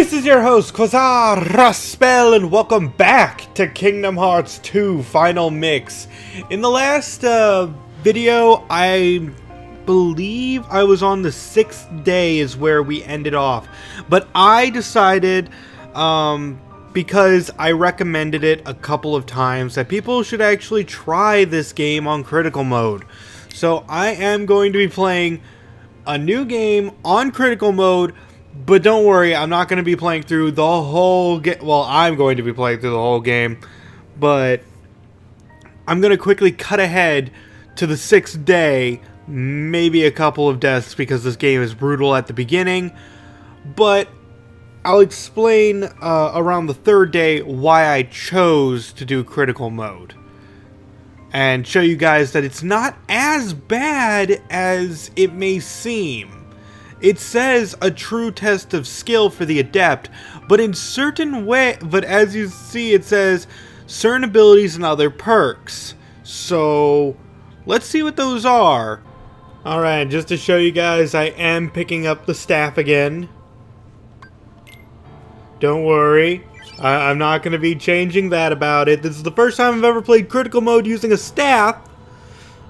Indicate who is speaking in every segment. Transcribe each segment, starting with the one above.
Speaker 1: This is your host, Quasar Raspel, and welcome back to Kingdom Hearts 2 Final Mix. In the last video, I believe I was on the 6th day is where we ended off. But I decided, because I recommended it a couple of times, that people should actually try this game on critical mode. So I am going to be playing a new game on critical mode. But don't worry, I'm not going to be playing through the whole game. Well, I'm going to be playing through the whole game. But I'm going to quickly cut ahead to the 6th day. Maybe a couple of deaths because this game is brutal at the beginning. But I'll explain around the 3rd day why I chose to do critical mode. And show you guys that it's not as bad as it may seem. It says a true test of skill for the adept, but in certain way, but as you see, it says certain abilities and other perks. So let's see what those are. Alright, just to show you guys, I am picking up the staff again. Don't worry, I'm not going to be changing that about it. This is the first time I've ever played critical mode using a staff.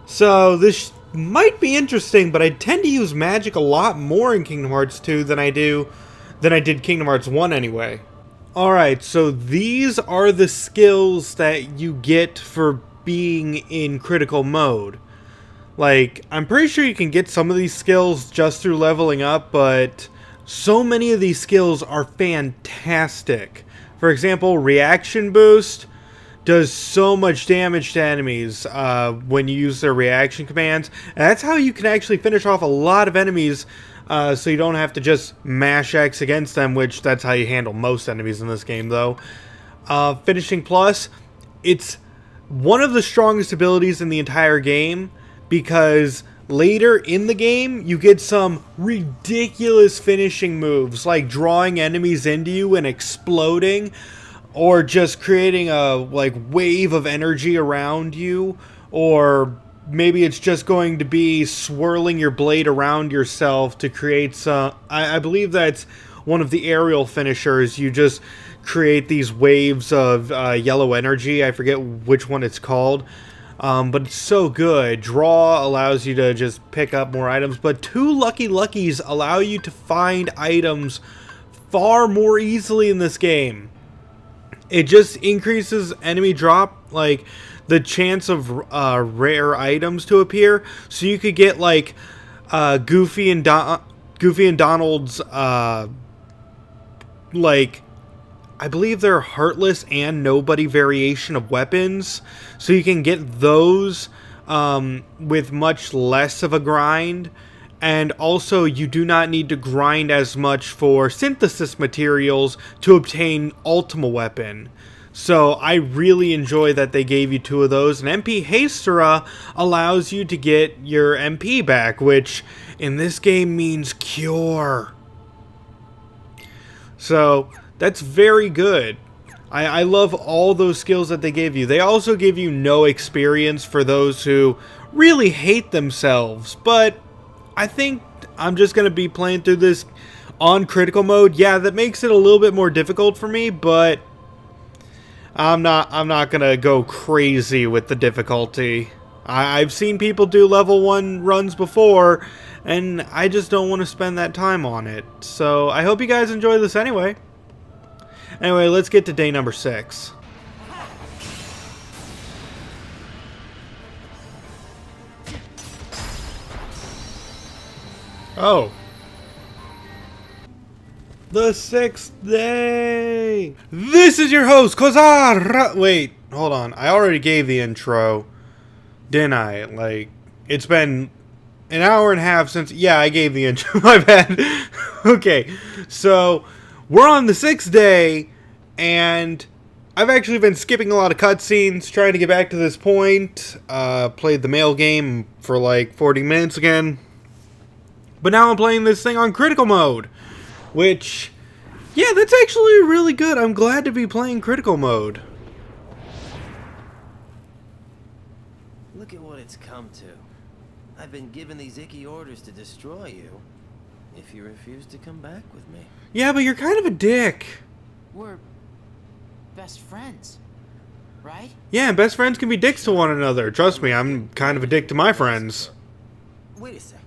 Speaker 1: So this might be interesting, but I tend to use magic a lot more in Kingdom Hearts 2 than I did Kingdom Hearts 1 anyway. Alright, so these are the skills that you get for being in critical mode. Like, I'm pretty sure you can get some of these skills just through leveling up, but so many of these skills are fantastic. For example, Reaction Boost does so much damage to enemies when you use their reaction commands. And that's how you can actually finish off a lot of enemies, so you don't have to just mash X against them, which that's how you handle most enemies in this game, though. Finishing Plus, it's one of the strongest abilities in the entire game, because later in the game, you get some ridiculous finishing moves, like drawing enemies into you and exploding, or just creating a wave of energy around you, or maybe it's just going to be swirling your blade around yourself to create some. I believe that's one of the aerial finishers. You just create these waves of yellow energy. I forget which one it's called, but it's so good. Draw allows you to just pick up more items, but 2 Lucky Luckies allow you to find items far more easily in this game. It just increases enemy drop, like the chance of rare items to appear. So you could get like Goofy and Donald's like, I believe they're Heartless and Nobody variation of weapons. So you can get those with much less of a grind. And also, you do not need to grind as much for synthesis materials to obtain Ultima Weapon. So I really enjoy that they gave you 2 of those. And MP Hastera allows you to get your MP back, which in this game means cure. So that's very good. I love all those skills that they gave you. They also give you no experience for those who really hate themselves, but I think I'm just going to be playing through this on critical mode. Yeah, that makes it a little bit more difficult for me, but I'm not going to go crazy with the difficulty. I've seen people do level 1 runs before, and I just don't want to spend that time on it. So I hope you guys enjoy this anyway. Anyway, let's get to day number 6. Oh. The 6th day! This is your host, Quasar! Wait, hold on. I already gave the intro. Didn't I? Like, it's been an hour and a half since... Yeah, I gave the intro. My bad. Okay, so we're on the 6th day, and I've actually been skipping a lot of cutscenes, trying to get back to this point. Played the mail game for like 40 minutes again. But now I'm playing this thing on critical mode, which, yeah, that's actually really good. I'm glad to be playing critical mode.
Speaker 2: Look at what it's come to. I've been given these icky orders to destroy you. if you refuse to come back with me.
Speaker 1: Yeah, but you're kind of a dick.
Speaker 3: We're best friends, right?
Speaker 1: Yeah, best friends can be dicks to one another. Trust me, I'm kind of a dick to my friends.
Speaker 2: Wait a sec.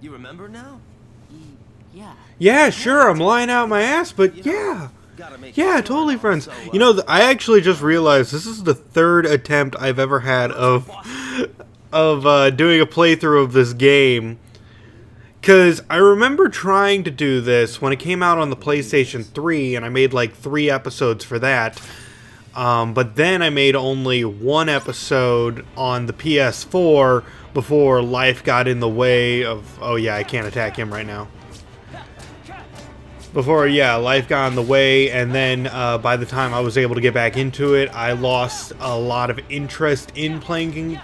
Speaker 2: You remember now?
Speaker 3: Yeah.
Speaker 1: Yeah, sure, I'm lying out my ass, but yeah.
Speaker 2: Gotta make
Speaker 1: Yeah,
Speaker 2: it
Speaker 1: totally
Speaker 2: work.
Speaker 1: friends.
Speaker 2: So,
Speaker 1: You know, I actually just realized this is the third attempt I've ever had of doing a playthrough of this game. Because I remember trying to do this when it came out on the PlayStation 3, and I made like 3 episodes for that. But then I made only 1 episode on the PS4 before life got in the way of... Oh yeah, I can't attack him right now. Before, yeah, life got in the way, and then by the time I was able to get back into it, I lost a lot of interest in playing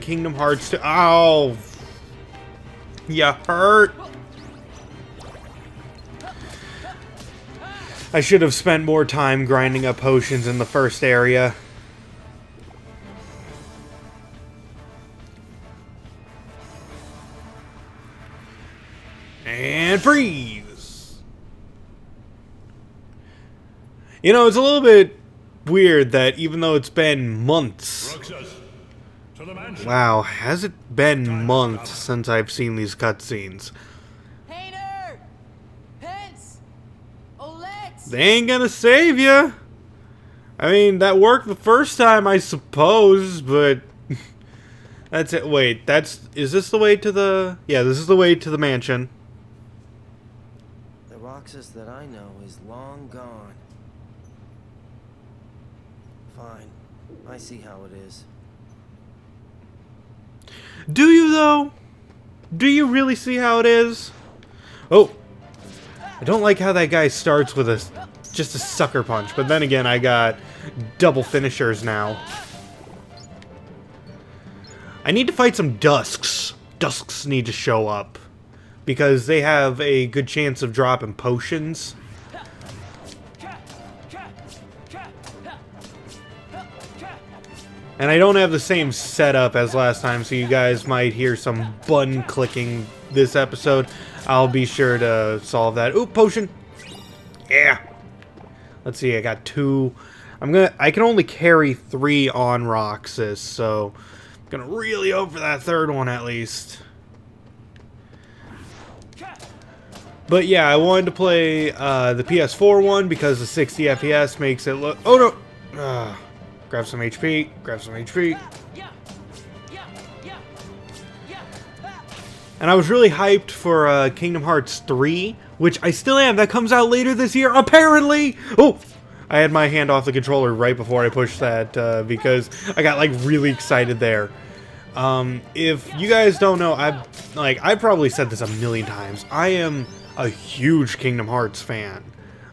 Speaker 1: Kingdom Hearts 2. Ow! You hurt! I should have spent more time grinding up potions in the first area. And freeze! You know, it's a little bit weird that even though it's been months... Wow, has it been months since I've seen these cutscenes?
Speaker 3: Hayner! Pence! Olette!
Speaker 1: They ain't gonna save you. I mean, that worked the first time, I suppose, but... That's it. Wait, is this the way to the... Yeah, this is the way to the mansion.
Speaker 2: The Roxas that I know is long gone. Fine. I see how it is.
Speaker 1: Do you, though? Do you really see how it is? Oh. I don't like how that guy starts with just a sucker punch, but then again, I got double finishers now. I need to fight some Dusks. Dusks need to show up, because they have a good chance of dropping potions. And I don't have the same setup as last time, so you guys might hear some button clicking this episode. I'll be sure to solve that. Ooh, potion! Yeah! Let's see, I got 2. I can only carry 3 on Roxas, so I'm gonna really hope for that 3rd one at least. But yeah, I wanted to play the PS4 one because the 60 FPS makes it look... Oh no! Grab some HP, grab some HP. And I was really hyped for Kingdom Hearts 3, which I still am. That comes out later this year, apparently! Oh! I had my hand off the controller right before I pushed that because I got like really excited there. If you guys don't know, I've probably said this a million times. I am a huge Kingdom Hearts fan.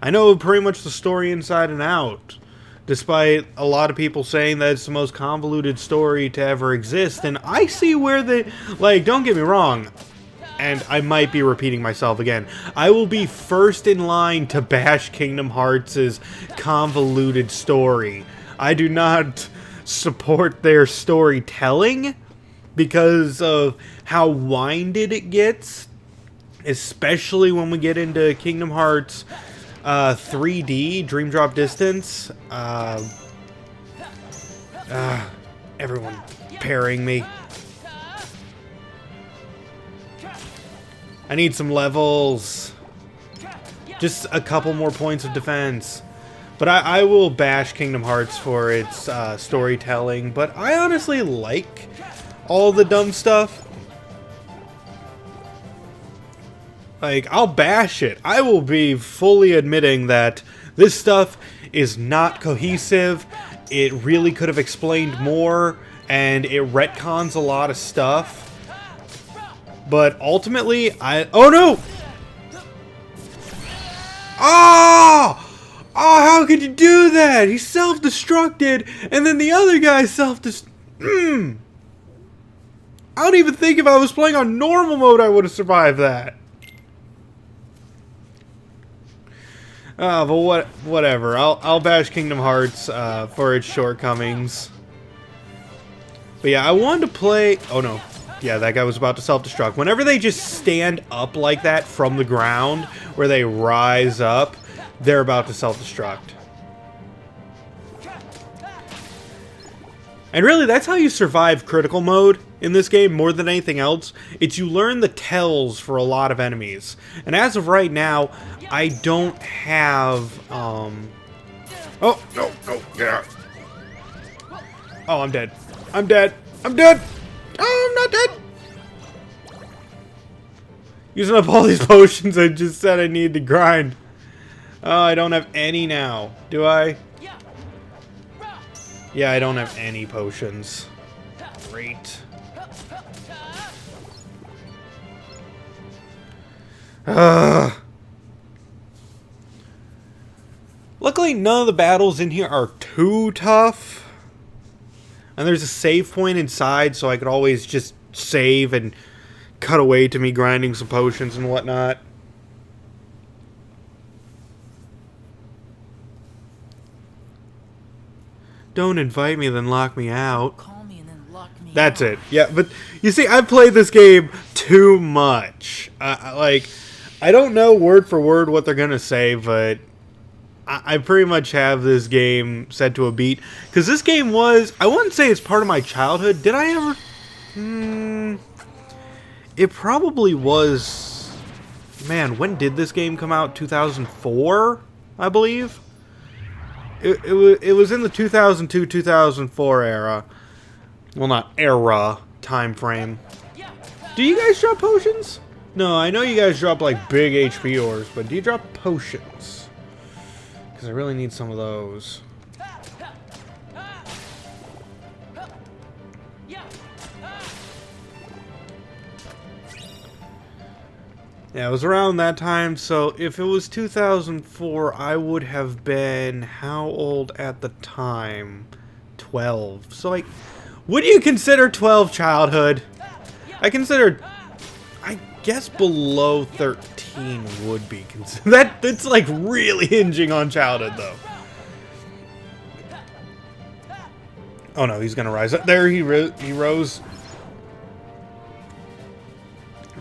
Speaker 1: I know pretty much the story inside and out, despite a lot of people saying that it's the most convoluted story to ever exist. And I see where don't get me wrong, and I might be repeating myself again, I will be first in line to bash Kingdom Hearts' convoluted story. I do not support their storytelling because of how winded it gets, especially when we get into Kingdom Hearts 3D, Dream Drop Distance. Everyone parrying me. I need some levels. Just a couple more points of defense. But I will bash Kingdom Hearts for its storytelling. But I honestly like all the dumb stuff. Like, I'll bash it. I will be fully admitting that this stuff is not cohesive. It really could have explained more, and it retcons a lot of stuff. But ultimately, oh no! Oh! Oh, how could you do that? He self-destructed, and then the other guy self-destructed. I don't even think if I was playing on normal mode I would have survived that. But whatever. I'll bash Kingdom Hearts for its shortcomings. But yeah, I wanted to play... Oh no. Yeah, that guy was about to self-destruct. Whenever they just stand up like that from the ground, where they rise up, they're about to self-destruct. And really, that's how you survive critical mode in this game more than anything else. It's you learn the tells for a lot of enemies. And as of right now, I don't have, Oh, no, no, get out. Oh, I'm dead. I'm dead. I'm dead. Oh, I'm not dead. Using up all these potions I just said I need to grind. Oh, I don't have any now. Do I? Yeah, I don't have any potions. Great. Luckily, none of the battles in here are too tough. And there's a save point inside, so I could always just save and cut away to me grinding some potions and whatnot. Don't invite me, then lock me out.
Speaker 3: Call me and then lock me
Speaker 1: That's
Speaker 3: out.
Speaker 1: it. Yeah, but you see, I've played this game too much. Like, I don't know word for word what they're gonna say, but I pretty much have this game set to a beat. Because this game was, I wouldn't say it's part of my childhood. Did I ever? It probably was. Man, when did this game come out? 2004, I believe. It was in the 2002-2004 era. Well, not era, time frame. Do you guys drop potions? No, I know you guys drop like big HP ores, but do you drop potions? Because I really need some of those. Yeah, it was around that time, so if it was 2004, I would have been how old at the time? 12. So, like, would you consider 12 childhood? I guess below 13 would be considered. That's like really hinging on childhood, though. Oh no, he's gonna rise up. There, he rose.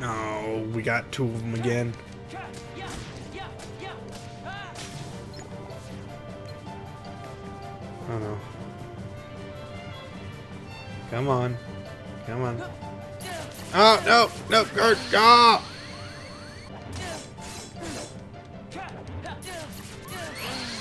Speaker 1: No, we got two of them again. Oh no. Come on. Come on. Oh, no! No, Kurt! Ah!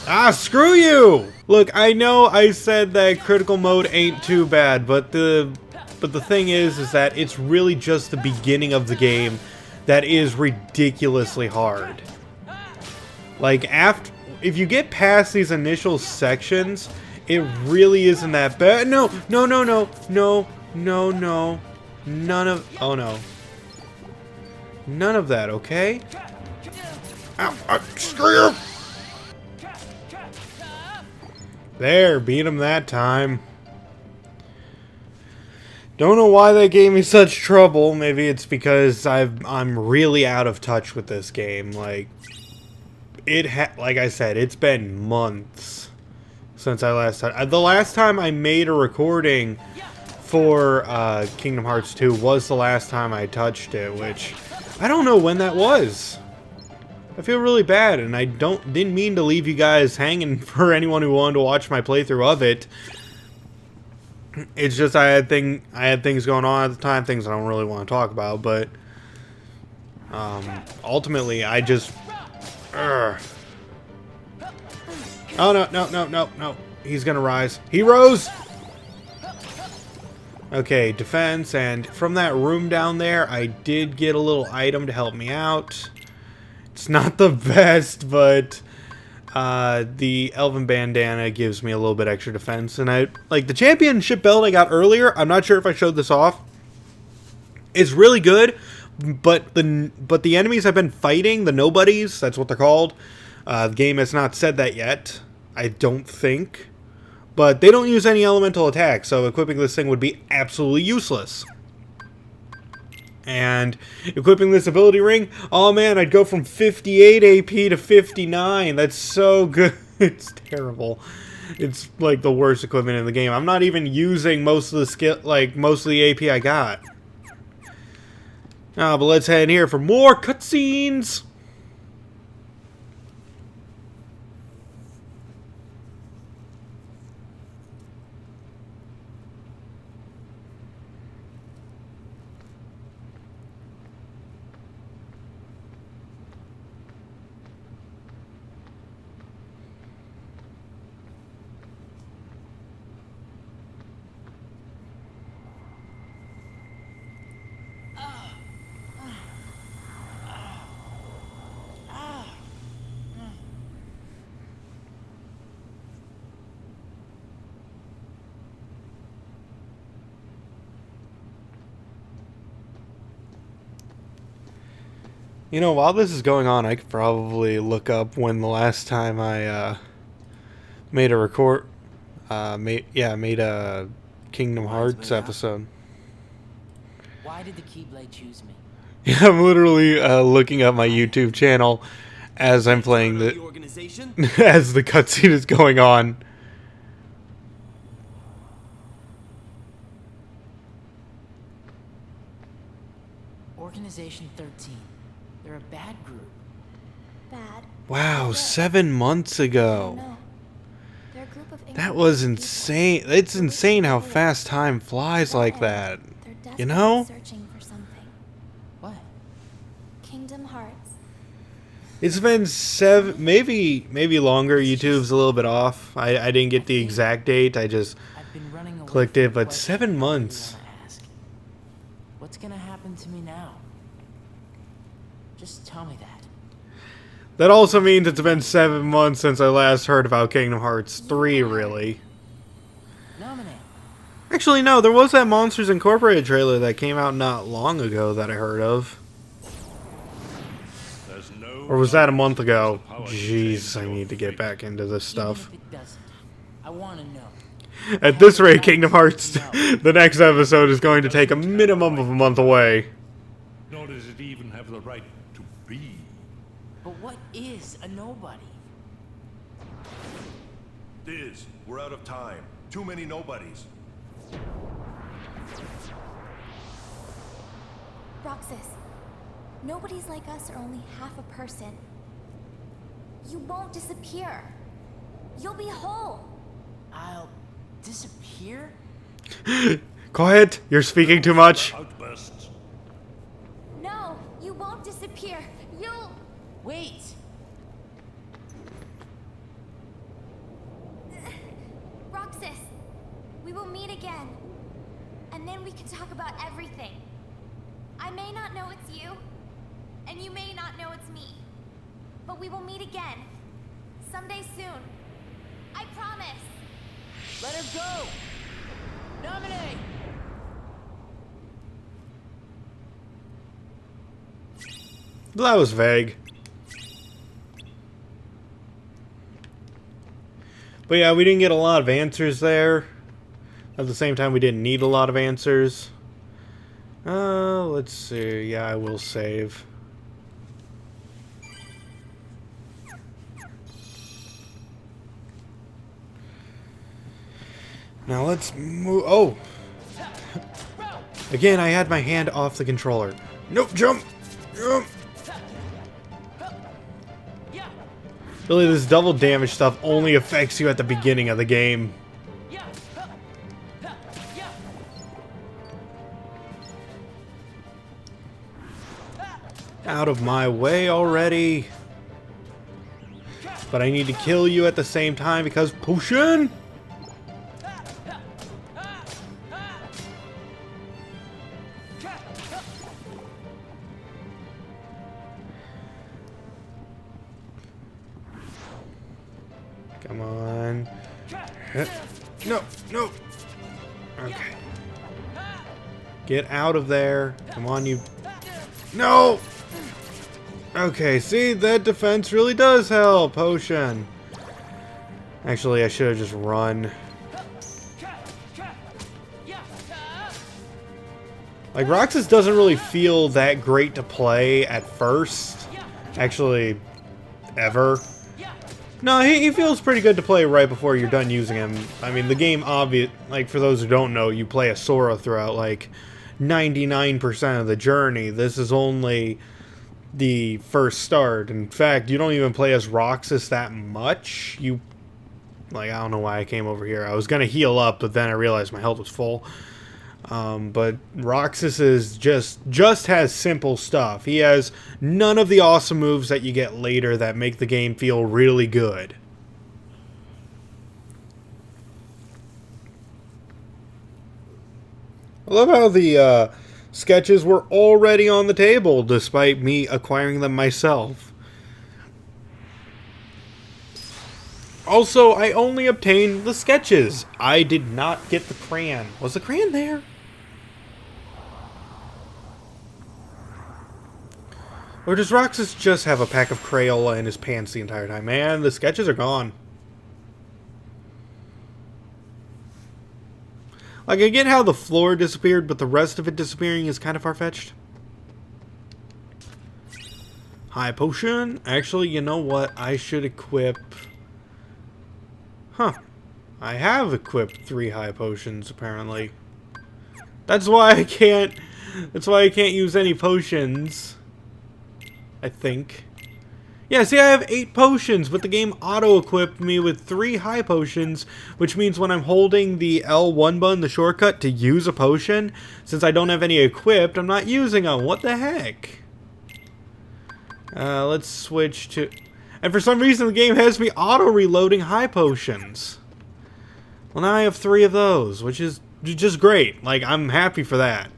Speaker 1: Ah, screw you! Look, I know I said that critical mode ain't too bad, but the thing is that it's really just the beginning of the game that is ridiculously hard. Like, if you get past these initial sections, it really isn't that bad. No, no, no, no, no, no, no. None of... Oh, no. None of that, okay? Ow, screw you! There, beat him that time. Don't know why they gave me such trouble. Maybe it's because I'm really out of touch with this game. Like, like I said, it's been months since I last... The last time I made a recording for Kingdom Hearts 2 was the last time I touched it, which I don't know when that was. I feel really bad, and I didn't mean to leave you guys hanging for anyone who wanted to watch my playthrough of it. It's just I had things going on at the time, things I don't really want to talk about, but ultimately I just Oh no, no, no, no, no. He's gonna rise. He rose! Okay, defense, and from that room down there, I did get a little item to help me out. It's not the best, but the Elven Bandana gives me a little bit extra defense. And I like the championship belt I got earlier. I'm not sure if I showed this off. It's really good, but the enemies I've been fighting, the nobodies, that's what they're called. The game has not said that yet, I don't think. But they don't use any elemental attacks, so equipping this thing would be absolutely useless. And equipping this ability ring, oh man, I'd go from 58 AP to 59. That's so good. It's terrible. It's like the worst equipment in the game. I'm not even using most of the skill, like most of the AP I got. But let's head in here for more cutscenes. You know, while this is going on, I could probably look up when the last time I made a made a Kingdom Hearts episode.
Speaker 3: Why did the Keyblade choose me?
Speaker 1: Yeah, I'm literally looking up my YouTube channel as I'm playing the
Speaker 2: organization?
Speaker 1: as the cutscene is going on.
Speaker 3: Organization 13. They're a bad group.
Speaker 4: Bad.
Speaker 1: Wow,
Speaker 4: Good.
Speaker 1: 7 months ago.
Speaker 4: No. They're a group of
Speaker 1: That
Speaker 4: ignorant
Speaker 1: was
Speaker 4: people.
Speaker 1: insane. It's insane how fast time flies like that.
Speaker 4: They're
Speaker 1: You
Speaker 4: desperately
Speaker 1: know?
Speaker 4: searching for something.
Speaker 3: What?
Speaker 4: Kingdom Hearts.
Speaker 1: It's been maybe longer. YouTube's a little bit off. I didn't get the exact date. I just
Speaker 3: I've been running away
Speaker 1: clicked
Speaker 3: from
Speaker 1: it,
Speaker 3: the
Speaker 1: but
Speaker 3: question
Speaker 1: 7
Speaker 3: I really
Speaker 1: months.
Speaker 3: wanna ask. What's gonna happen to me now? Just tell me that.
Speaker 1: That also means it's been 7 months since I last heard about Kingdom Hearts 3, really.
Speaker 3: Nominate.
Speaker 1: Actually, no, there was that Monsters Incorporated trailer that came out not long ago that I heard of. Or was that a month ago? Jeez, I need to get back into this stuff.
Speaker 3: Even if it doesn't, I wanna know.
Speaker 1: At this rate, Kingdom Hearts, the next episode is going to take a minimum of a month away.
Speaker 5: Nor does it even have the right to be.
Speaker 3: But what is a nobody?
Speaker 6: Diz, we're out of time. Too many nobodies.
Speaker 4: Roxas. Nobodies like us are only half a person. You won't disappear. You'll be whole.
Speaker 3: I'll disappear?
Speaker 1: Quiet, you're speaking too much.
Speaker 5: Outbursts.
Speaker 4: No, you won't disappear. You'll...
Speaker 3: Wait!
Speaker 4: Roxas, we will meet again. And then we can talk about everything. I may not know it's you, and you may not know it's me. But we will meet again. Someday soon. I promise.
Speaker 3: Let her go! Nominate!
Speaker 1: That was vague. But yeah, we didn't get a lot of answers there. At the same time, we didn't need a lot of answers. Let's see. Yeah, I will save. Now let's move. Oh! Again, I had my hand off the controller. Nope, jump! Jump!
Speaker 3: Yeah!
Speaker 1: Really, this double damage stuff only affects you at the beginning of the game.
Speaker 3: Yeah! Yeah!
Speaker 1: Out of my way already. But I need to kill you at the same time because potion! Come on. No, no. Okay. Get out of there. Come on, you. No! Okay, see, that defense really does help. Potion. Actually, I should have just run. Like, Roxas doesn't really feel that great to play at first. Actually, ever. No, he feels pretty good to play right before you're done using him. I mean, the game, like, for those who don't know, you play as Sora throughout, like, 99% of the journey. This is only the first start. In fact, you don't even play as Roxas that much. I don't know why I came over here. I was going to heal up, but then I realized my health was full. But Roxas is just has simple stuff. He has none of the awesome moves that you get later that make the game feel really good. I love how the sketches were already on the table, despite me acquiring them myself. Also, I only obtained the sketches. I did not get the crayon. Was the crayon there? Or does Roxas just have a pack of Crayola in his pants the entire time? Man, the sketches are gone. Like, I get how the floor disappeared, but the rest of it disappearing is kind of far-fetched. High potion. Actually, you know what? I should equip... Huh. I have equipped 3 high potions, apparently. That's why I can't use any potions. I think. Yeah, see, I have 8 potions, but the game auto-equipped me with 3 high potions, which means when I'm holding the L1 button, the shortcut, to use a potion, since I don't have any equipped, I'm not using them. What the heck? Let's switch to... And for some reason, the game has me auto-reloading high potions. Well, now I have 3 of those, which is just great. Like, I'm happy for that.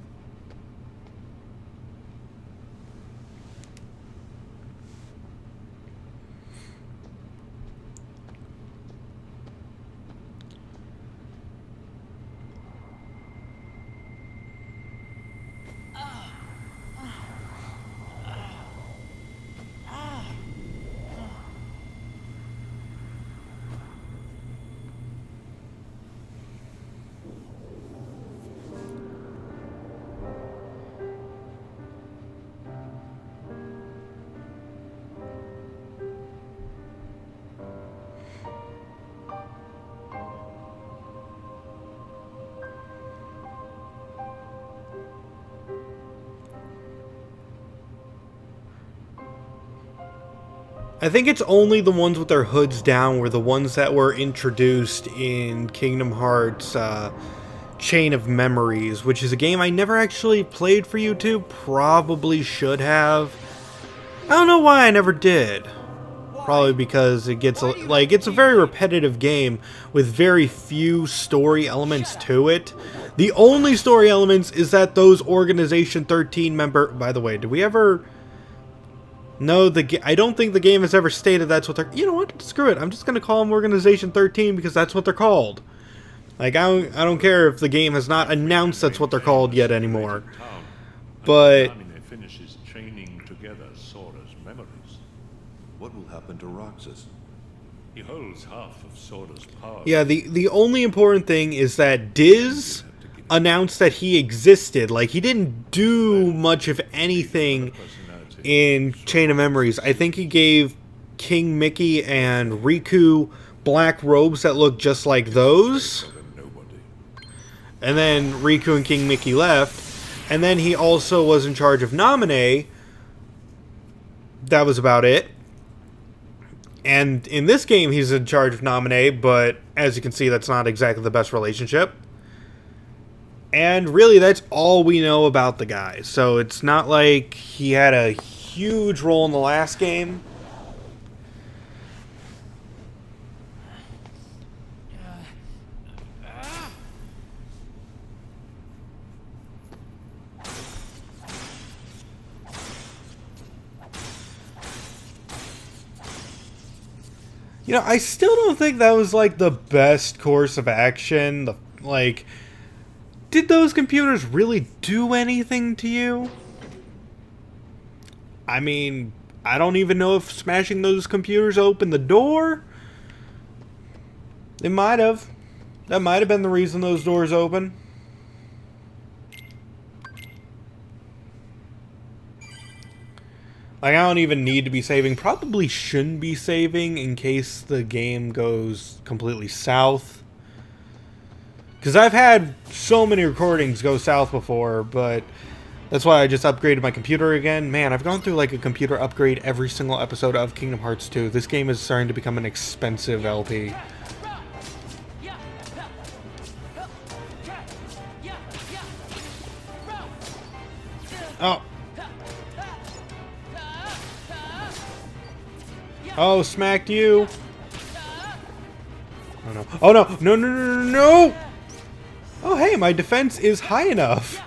Speaker 1: I think it's only the ones with their hoods down were the ones that were introduced in Kingdom Hearts Chain of Memories, which is a game I never actually played for YouTube. Probably should have. I don't know why I never did. Probably because it gets, it's a very repetitive game with very few story elements to it. The only story elements is that those Organization 13 member... By the way, did we ever... No, I don't think the game has ever stated that's what they're... You know what? Screw it. I'm just going to call them Organization 13 because that's what they're called. Like, I don't care if the game has not announced that's what they're called yet anymore. But...
Speaker 5: finishes chaining together Sora's memories.
Speaker 6: What will happen to Roxas?
Speaker 5: He holds half of Sora's power.
Speaker 1: Yeah, the only important thing is that Diz announced that he existed. Like, he didn't do much of anything in Chain of Memories. I think he gave King Mickey and Riku black robes that look just like those. And then Riku and King Mickey left. And then he also was in charge of Naminé. That was about it. And in this game, he's in charge of Naminé, but as you can see, that's not exactly the best relationship. And really, that's all we know about the guy. So it's not like he had a huge role in the last game. You know, I still don't think that was, like, the best course of action. Did those computers really do anything to you? I mean, I don't even know if smashing those computers opened the door. It might have. That might have been the reason those doors open. Like, I don't even need to be saving. Probably shouldn't be saving in case the game goes completely south. Because I've had so many recordings go south before, but that's why I just upgraded my computer again. Man, I've gone through like a computer upgrade every single episode of Kingdom Hearts 2. This game is starting to become an expensive LP. Oh. Oh, smacked you. Oh no. Oh no. No, no, no, no, no. Oh, hey, my defense is high enough.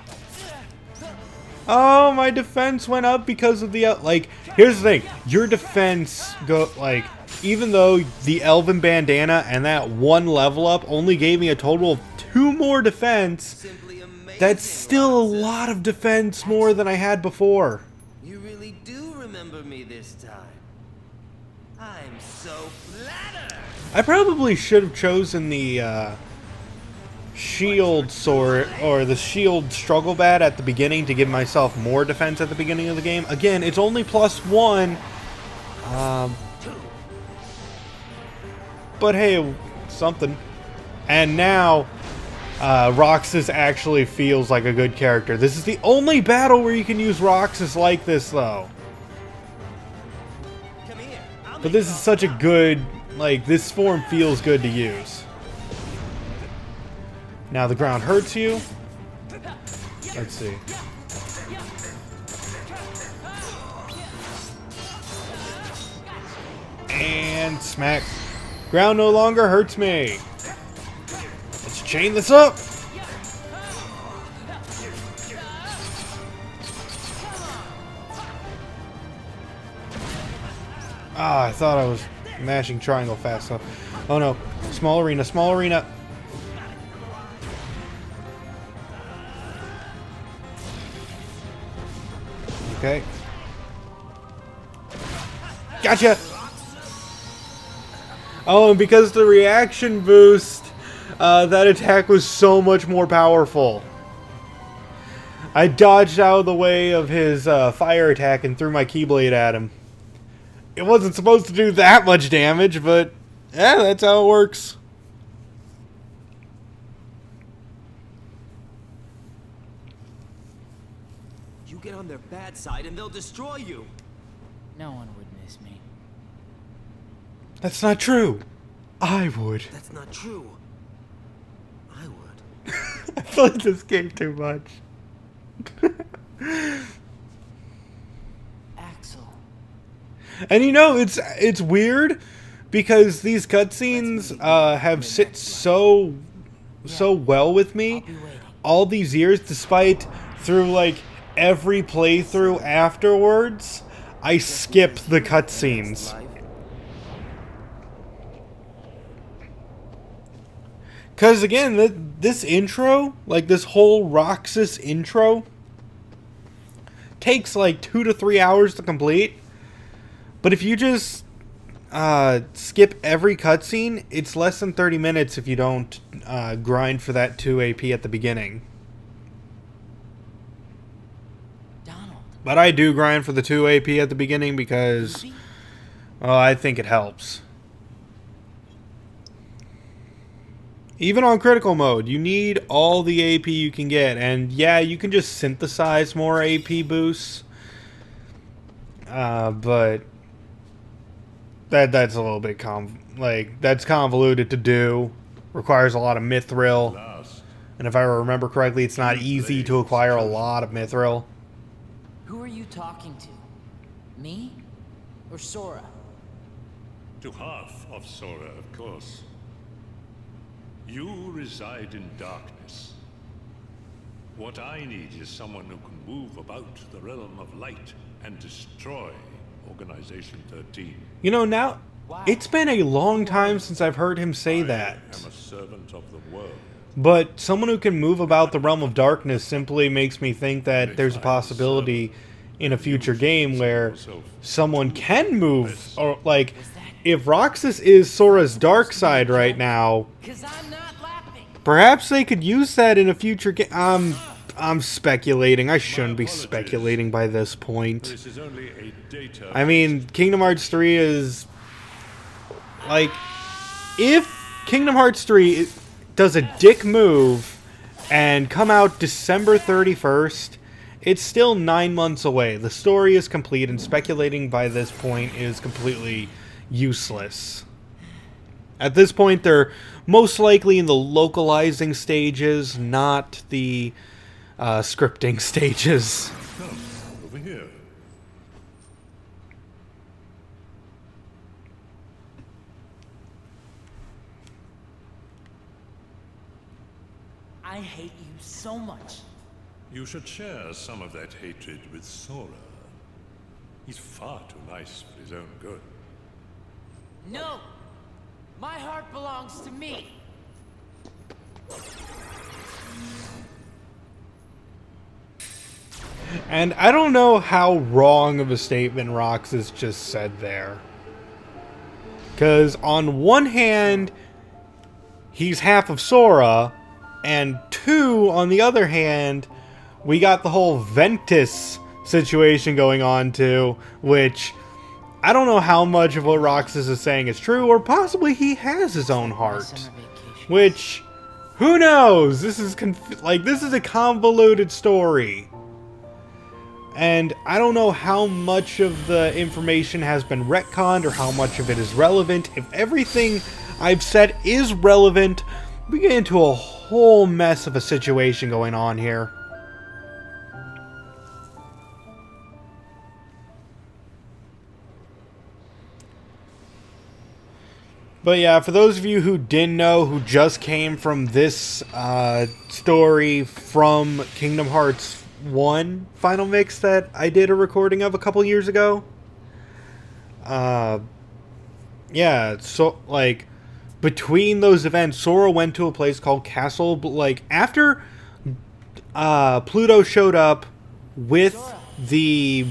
Speaker 1: Oh, my defense went up because of the, like, here's the thing. Your defense like, even though the Elven Bandana and that one level up only gave me a total of 2 more defense,
Speaker 2: Simply amazing,
Speaker 1: that's still a
Speaker 2: Roxas.
Speaker 1: lot of defense more than I had before.
Speaker 2: You really do remember me this time. I'm so flattered.
Speaker 1: I probably should have chosen the, shield sword or the shield struggle bat at the beginning to give myself more defense at the beginning of the game. Again, it's only +1. But hey, something. And now Roxas actually feels like a good character. This is the only battle where you can use Roxas like this though.
Speaker 2: Come here.
Speaker 1: But this is such a good, like, this form feels good to use. Now the ground hurts you. Let's see. And smack. Ground no longer hurts me. Let's chain this up. Ah, I thought I was mashing triangle fast enough. Oh no. Small arena, small arena. Okay. Gotcha! Oh, and because the reaction boost, that attack was so much more powerful. I dodged out of the way of his fire attack and threw my Keyblade at him. It wasn't supposed to do that much damage, but yeah, that's how it works.
Speaker 2: You get on their bad side and they'll destroy you.
Speaker 3: No one would miss me.
Speaker 1: That's not true. I would.
Speaker 2: That's not true. I would.
Speaker 1: I played this game too much.
Speaker 3: Axel.
Speaker 1: And you know, it's weird because these cutscenes have sit so well with me
Speaker 3: I'll be waiting.
Speaker 1: all these years, despite through like every playthrough afterwards, I skip the cutscenes. Because again, this intro, like this whole Roxas intro, takes like 2 to 3 hours to complete. But if you just skip every cutscene, it's less than 30 minutes if you don't grind for that 2 AP at the beginning.
Speaker 3: Donald.
Speaker 1: But I do grind for the 2 AP at the beginning because, well, I think it helps. Even on critical mode, you need all the AP you can get. And yeah, you can just synthesize more AP boosts. But that's a little bit that's convoluted to do. Requires a lot of mithril.
Speaker 5: Last,
Speaker 1: And if I remember correctly, it's not easy to acquire a lot of mithril.
Speaker 3: Who are you talking to? Me? Or Sora?
Speaker 5: to half of Sora, of course. You reside in darkness. What I need is someone who can move about the realm of light and destroy Organization 13.
Speaker 1: You know, now, it's been a long time since I've heard him say that.
Speaker 5: I am a servant of the world.
Speaker 1: But someone who can move about the realm of darkness simply makes me think that there's a possibility in a future game where someone can move, or like, if Roxas is Sora's dark side right now,
Speaker 3: 'Cause I'm not laughing.
Speaker 1: perhaps they could use that in a future game. I'm speculating. I shouldn't be speculating by this point.
Speaker 5: This is only a data.
Speaker 1: I mean, Kingdom Hearts 3 is like, if Kingdom Hearts 3 does a dick move and come out December 31st, it's still 9 months away. The story is complete, and speculating by this point is completely useless. At this point, they're most likely in the localizing stages, not the scripting stages.
Speaker 5: Come, over here.
Speaker 3: I hate you so much.
Speaker 5: You should share some of that hatred with Sora. He's far too nice for his own good.
Speaker 3: No! My heart belongs to me!
Speaker 1: And I don't know how wrong of a statement Roxas just said there. Because on one hand, he's half of Sora, and two, on the other hand, we got the whole Ventus situation going on too, which I don't know how much of what Roxas is saying is true, or possibly he has his own heart.
Speaker 3: Summer vacation.
Speaker 1: Which, who knows? This is this is a convoluted story. And I don't know how much of the information has been retconned or how much of it is relevant. If everything I've said is relevant, we get into a whole mess of a situation going on here. But yeah, for those of you who didn't know, who just came from this story from Kingdom Hearts 1 Final Mix that I did a recording of a couple years ago. Yeah, so, like, between those events, Sora went to a place called Castle... Like, after Pluto showed up with the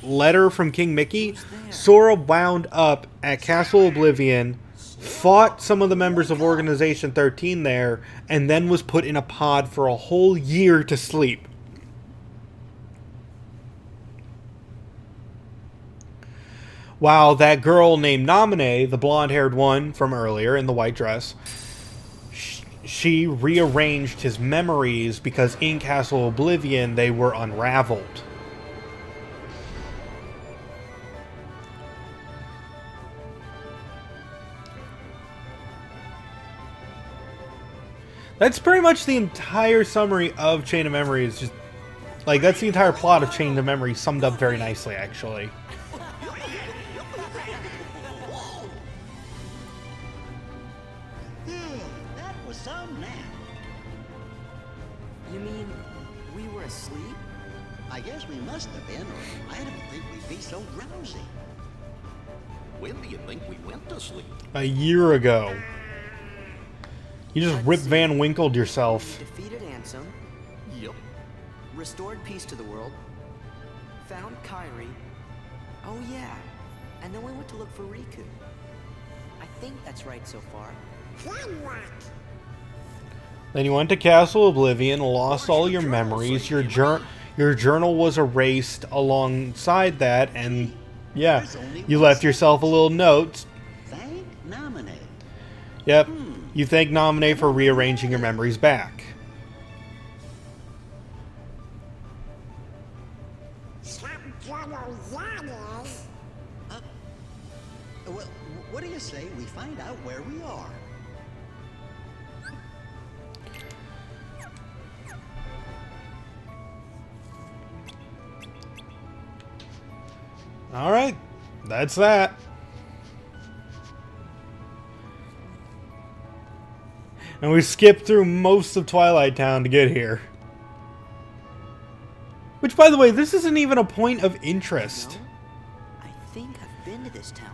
Speaker 1: letter from King Mickey, Sora wound up at Castle Oblivion, fought some of the members of Organization 13 there, and then was put in a pod for a whole year to sleep. While that girl named Naminé, the blonde-haired one from earlier in the white dress, she rearranged his memories because in Castle Oblivion they were unraveled. That's pretty much the entire summary of Chain of Memories. Just like, that's the entire plot of Chain of Memories summed up very nicely, actually.
Speaker 7: That was some nap.
Speaker 8: You mean we were asleep?
Speaker 7: I guess we must have been, or I don't think we'd be so drowsy. When do you think we went to sleep?
Speaker 1: A year ago. You just Rip Van Winkled yourself.
Speaker 8: Defeated Ansem,
Speaker 7: Yep.
Speaker 8: restored peace to the world, found Kairi. Oh yeah, and then we went to look for Riku. I think that's right so far.
Speaker 1: Then you went to Castle Oblivion, lost all your memories, your journal was erased alongside that, and yeah, you left yourself a little note.
Speaker 7: Thank Naminé.
Speaker 1: Yep, you thank Naminé for rearranging your memories back.
Speaker 7: Well, what do you say we find out where we are?
Speaker 1: Alright, that's that. And we skipped through most of Twilight Town to get here. Which, by the way, this isn't even a point of interest.
Speaker 8: No, I think I've been to this town.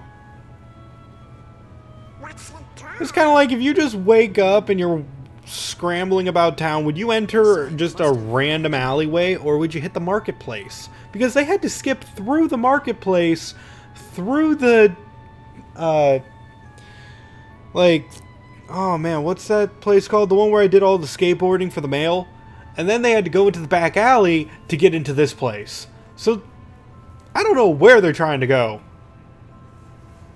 Speaker 1: It's kind of like if you just wake up and you're scrambling about town, would you enter just a random alleyway or would you hit the marketplace? Because they had to skip through the marketplace, through the, like, oh man, what's that place called? The one where I did all the skateboarding for the mail? And then they had to go into the back alley to get into this place. So, I don't know where they're trying to go.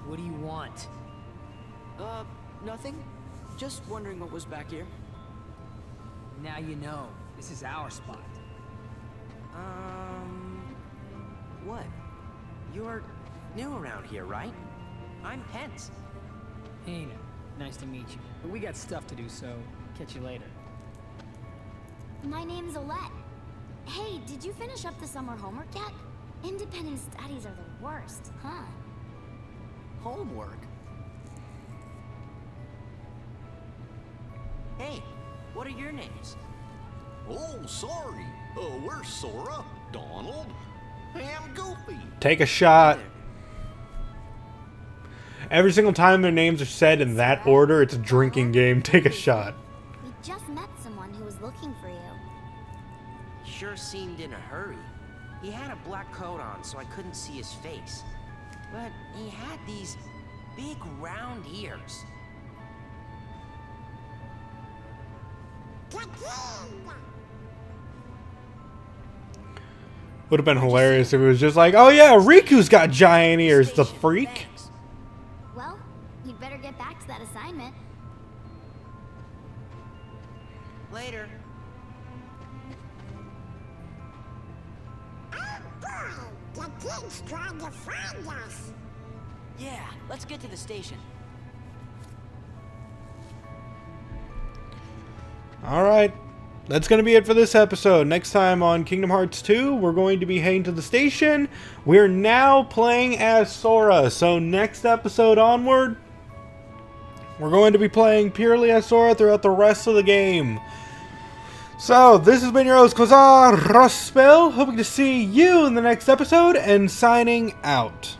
Speaker 3: What do you want?
Speaker 8: Nothing. Just wondering what was back here.
Speaker 9: Now you know. This is our spot.
Speaker 8: What?
Speaker 2: You're new around here, right? I'm Pence.
Speaker 9: Hey, nice to meet you. But we got stuff to do, so catch you later.
Speaker 4: My name's Olette. Hey, did you finish up the summer homework yet? Independent studies are the worst, huh?
Speaker 8: Homework?
Speaker 2: Hey, what are your names?
Speaker 7: Oh, sorry. Where's Sora? Donald? And Goofy.
Speaker 1: Take a shot. Every single time their names are said in that order, it's a drinking game. Take a shot.
Speaker 4: We just met someone who was looking for you.
Speaker 2: Sure seemed in a hurry. He had a black coat on, so I couldn't see his face. But he had these big round ears.
Speaker 1: Would have been hilarious if it was just like, oh yeah, Riku's got giant ears, the freak.
Speaker 2: Thanks.
Speaker 4: Well, you'd better get back to that assignment.
Speaker 2: Later.
Speaker 10: The kid's trying to find us.
Speaker 8: Yeah, let's get to the station.
Speaker 1: Alright, that's going to be it for this episode. Next time on Kingdom Hearts 2, we're going to be heading to the station. We're now playing as Sora, so next episode onward, we're going to be playing purely as Sora throughout the rest of the game. So, this has been your host, Quasar Rospel, hoping to see you in the next episode, and signing out.